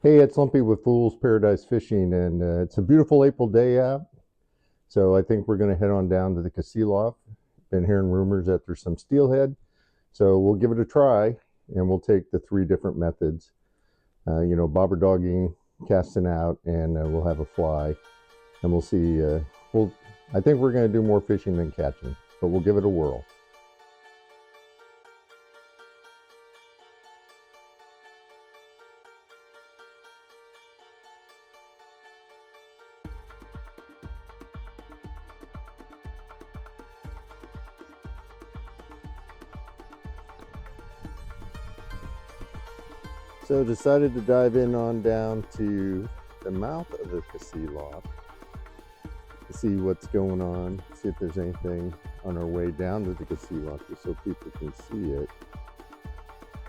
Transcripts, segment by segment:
Hey, it's Lumpy with Fool's Paradise Fishing, and it's a beautiful April day out. So I think we're going to head on down to the Kasilof. Been hearing rumors that there's some steelhead, so we'll give it a try, and we'll take the three different methods. Bobber dogging, casting out, and we'll have a fly, and we'll see. We'll. I think we're going to do more fishing than catching, but we'll give it a whirl. So decided to dive in on down to the mouth of the Kasilof to see what's going on, see if there's anything on our way down to the Kasilof, just so people can see it.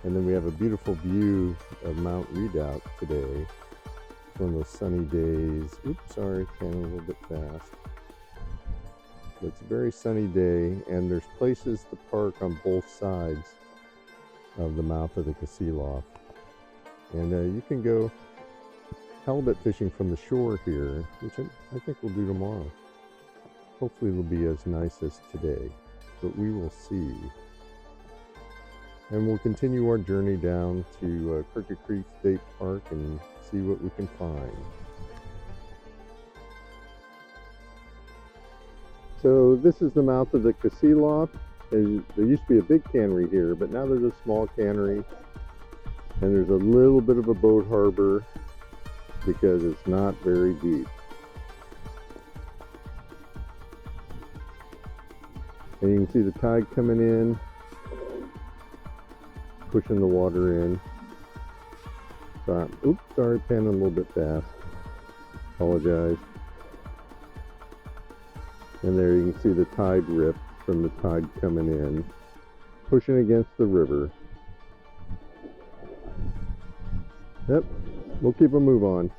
And then we have a beautiful view of Mount Redoubt today. It's one of those sunny days. Oops, sorry, came a little bit fast. But it's a very sunny day, and there's places to park on both sides of the mouth of the Kasilof. And you can go halibut fishing from the shore here, which I think we'll do tomorrow. Hopefully it'll be as nice as today, but we will see. And we'll continue our journey down to Crooked Creek State Park and see what we can find. So this is the mouth of the Kasilof. There used to be a big cannery here, but now there's a small cannery. And there's a little bit of a boat harbor because it's not very deep. And you can see the tide coming in, pushing the water in. So, oops, sorry, panning a little bit fast. Apologize. And there you can see the tide rip from the tide coming in, pushing against the river. Yep, we'll keep a move on.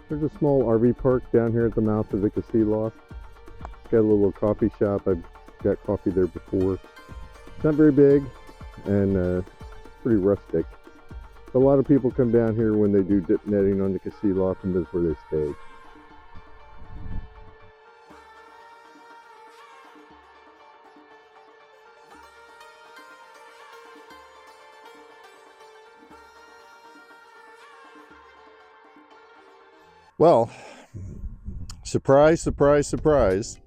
There's a small RV park down here at the mouth of the Kasilof. Got a little coffee shop. I've got coffee there before. It's not very big and pretty rustic. But a lot of people come down here when they do dip netting on the Kasilof, and that's where they stay. Well, surprise, surprise, surprise.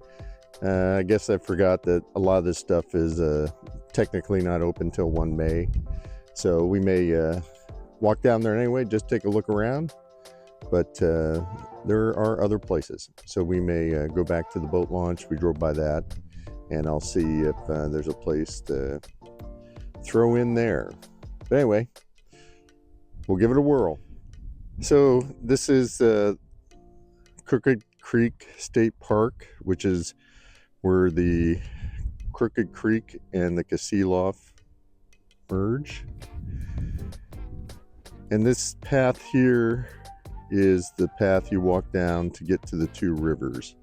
I guess I forgot that a lot of this stuff is technically not open till 1 May. So we may walk down there anyway, just take a look around. But there are other places. So we may go back to the boat launch. We drove by that, and I'll see if there's a place to throw in there. But anyway, we'll give it a whirl. So this is Crooked Creek State Park, which is where the Crooked Creek and the Kasilof merge. And this path here is the path you walk down to get to the two rivers.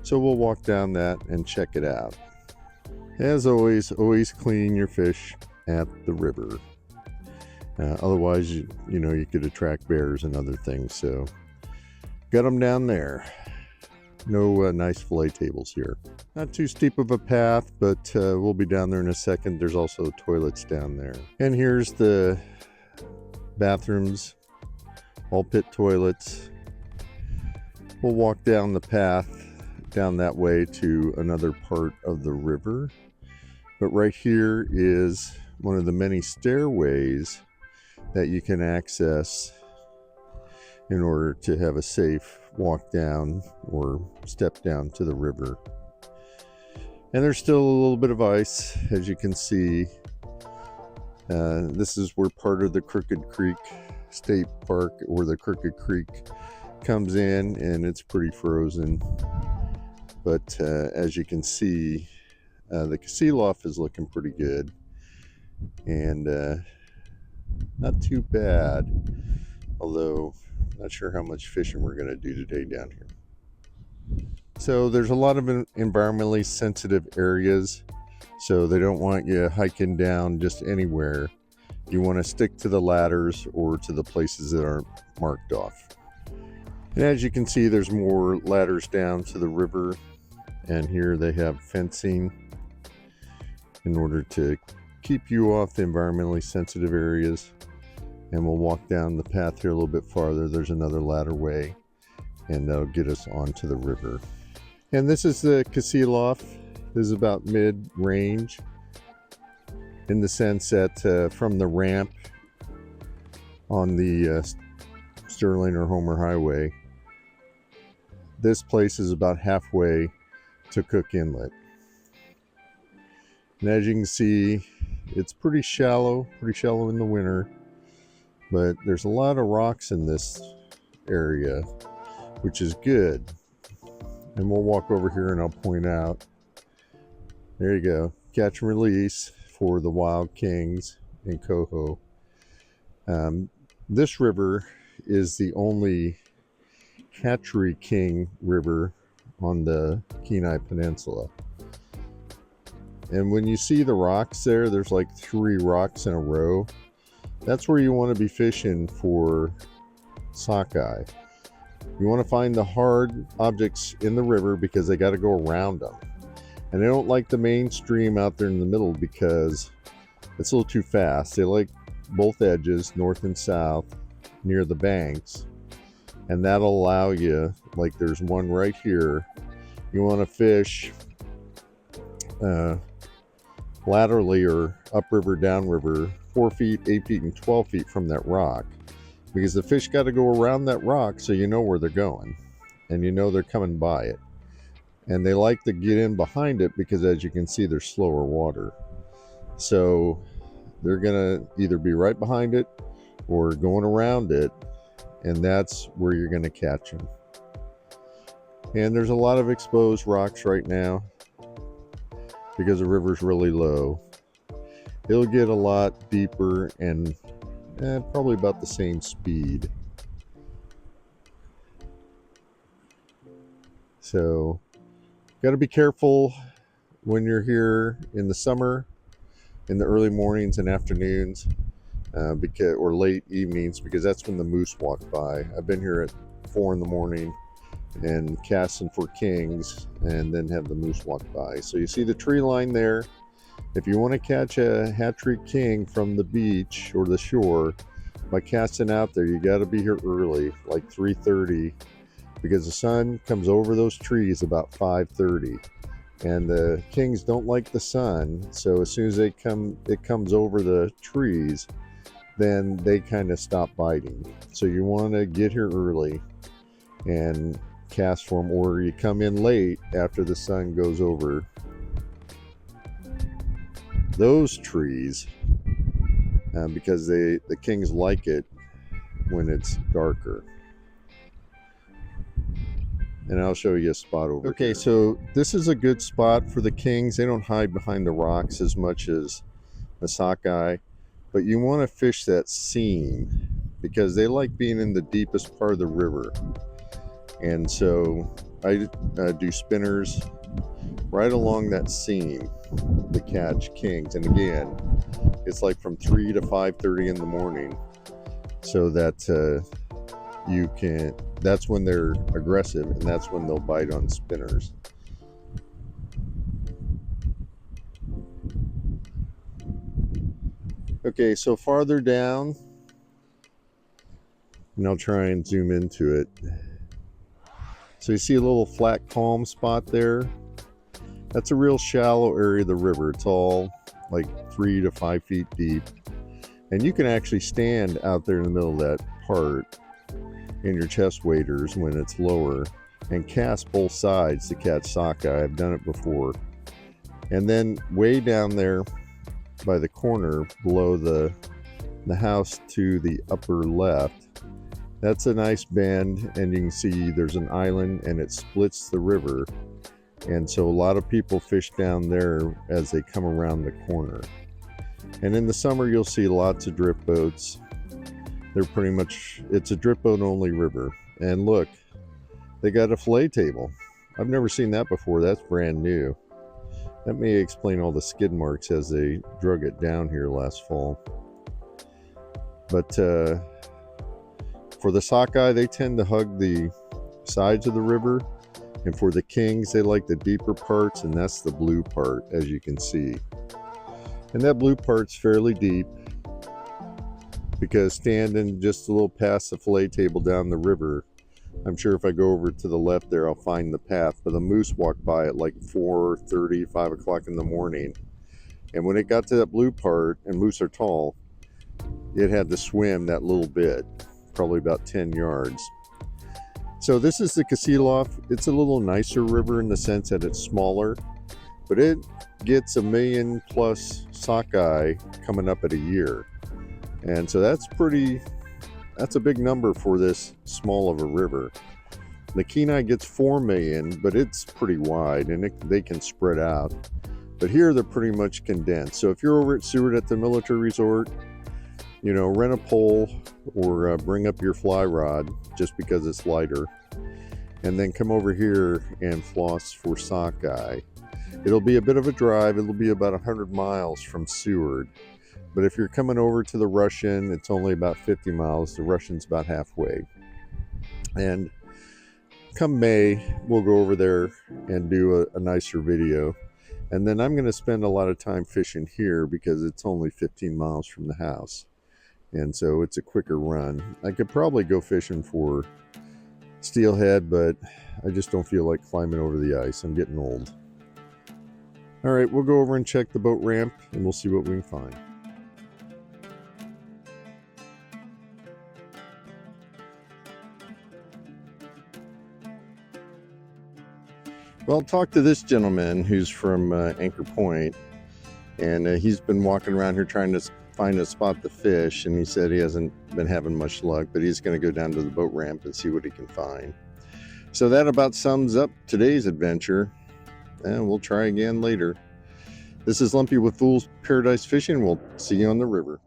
So we'll walk down that and check it out. As always clean your fish at the river. Otherwise, you could attract bears and other things. So, got them down there. No nice fillet tables here. Not too steep of a path, but we'll be down there in a second. There's also toilets down there. And here's the bathrooms, all pit toilets. We'll walk down the path down that way to another part of the river. But right here is one of the many stairways that you can access in order to have a safe walk down or step down to the river. And there's still a little bit of ice, as you can see. This is where part of the Crooked Creek State Park, or the Crooked Creek, comes in, and it's pretty frozen. But as you can see, the Kasilof is looking pretty good, and not too bad, although not sure how much fishing we're going to do today down here. So there's a lot of environmentally sensitive areas, so they don't want you hiking down just anywhere. You want to stick to the ladders or to the places that aren't marked off. And as you can see, there's more ladders down to the river, and here they have fencing in order to keep you off the environmentally sensitive areas. And we'll walk down the path here a little bit farther. There's another ladder way, and that'll get us onto the river. And this is the Kasilof. This is about mid-range in the sense that from the ramp on the Sterling or Homer Highway, this place is about halfway to Cook Inlet. And as you can see, it's pretty shallow in the winter, but there's a lot of rocks in this area, which is good. And we'll walk over here and I'll point out, there you go, catch and release for the wild kings in coho. This river is the only hatchery king river on the Kenai Peninsula. And when you see the rocks there's like 3 rocks in a row. That's where you want to be fishing for sockeye. You want to find the hard objects in the river because they got to go around them. And they don't like the main stream out there in the middle because it's a little too fast. They like both edges, north and south, near the banks. And that'll allow you, like there's one right here, you want to fish laterally or upriver, downriver, 4 feet, 8 feet, and 12 feet from that rock. Because the fish got to go around that rock so you know where they're going. And you know they're coming by it. And they like to get in behind it because, as you can see, there's slower water. So they're going to either be right behind it or going around it. And that's where you're going to catch them. And there's a lot of exposed rocks right now because the river's really low. It'll get a lot deeper and probably about the same speed. So got to be careful when you're here in the summer, in the early mornings and afternoons, or late evenings, because that's when the moose walk by. I've been here at 4 in the morning and casting for kings, and then have the moose walk by. So you see the tree line there. If you want to catch a hatchery king from the beach or the shore by casting out there, you got to be here early, like 3:30, because the sun comes over those trees about 5:30, and the kings don't like the sun. So as soon as it comes over the trees, then they kind of stop biting. So you want to get here early and cast for them, or you come in late after the sun goes over those trees, because the kings like it when it's darker. And I'll show you a spot over here. So this is a good spot for the kings. They don't hide behind the rocks as much as the sockeye, but you want to fish that seam because they like being in the deepest part of the river. And so I do spinners right along that seam to catch kings. And again, it's like from 3 to 5:30 in the morning, so that that's when they're aggressive, and that's when they'll bite on spinners. Okay, so farther down, and I'll try and zoom into it. So you see a little flat calm spot there? That's a real shallow area of the river. It's all like 3 to 5 feet deep. And you can actually stand out there in the middle of that part in your chest waders when it's lower and cast both sides to catch sockeye. I've done it before. And then way down there by the corner below the house to the upper left, that's a nice bend, and you can see there's an island and it splits the river. And so a lot of people fish down there as they come around the corner. And in the summer, you'll see lots of drift boats. It's a drift boat only river. And look, they got a fillet table. I've never seen that before. That's brand new. That may explain all the skid marks as they drug it down here last fall. But for the sockeye, they tend to hug the sides of the river. And for the kings, they like the deeper parts, and that's the blue part, as you can see. And that blue part's fairly deep because standing just a little past the fillet table down the river, I'm sure if I go over to the left there, I'll find the path. But the moose walked by at like 4:30, 5 o'clock in the morning. And when it got to that blue part, and moose are tall, it had to swim that little bit, probably about 10 yards. So this is the Kasilof. It's a little nicer river in the sense that it's smaller, but it gets 1 million plus sockeye coming up at a year. And so that's a big number for this small of a river. The Kenai gets 4 million, but it's pretty wide and they can spread out. But here they're pretty much condensed. So if you're over at Seward at the military resort, you know, rent a pole or bring up your fly rod just because it's lighter. And then come over here and floss for sockeye. It'll be a bit of a drive. It'll be about 100 miles from Seward. But if you're coming over to the Russian, it's only about 50 miles. The Russian's about halfway. And come May, we'll go over there and do a nicer video. And then I'm going to spend a lot of time fishing here because it's only 15 miles from the house. And so it's a quicker run. I could probably go fishing for steelhead, but I just don't feel like climbing over the ice. I'm getting old. All right, we'll go over and check the boat ramp and we'll see what we can find. Well, talk to this gentleman who's from Anchor Point, and he's been walking around here trying to find a spot to fish, and he said he hasn't been having much luck, but he's going to go down to the boat ramp and see what he can find. So that about sums up today's adventure, and we'll try again later. This is Lumpy with Fool's Paradise Fishing. We'll see you on the river.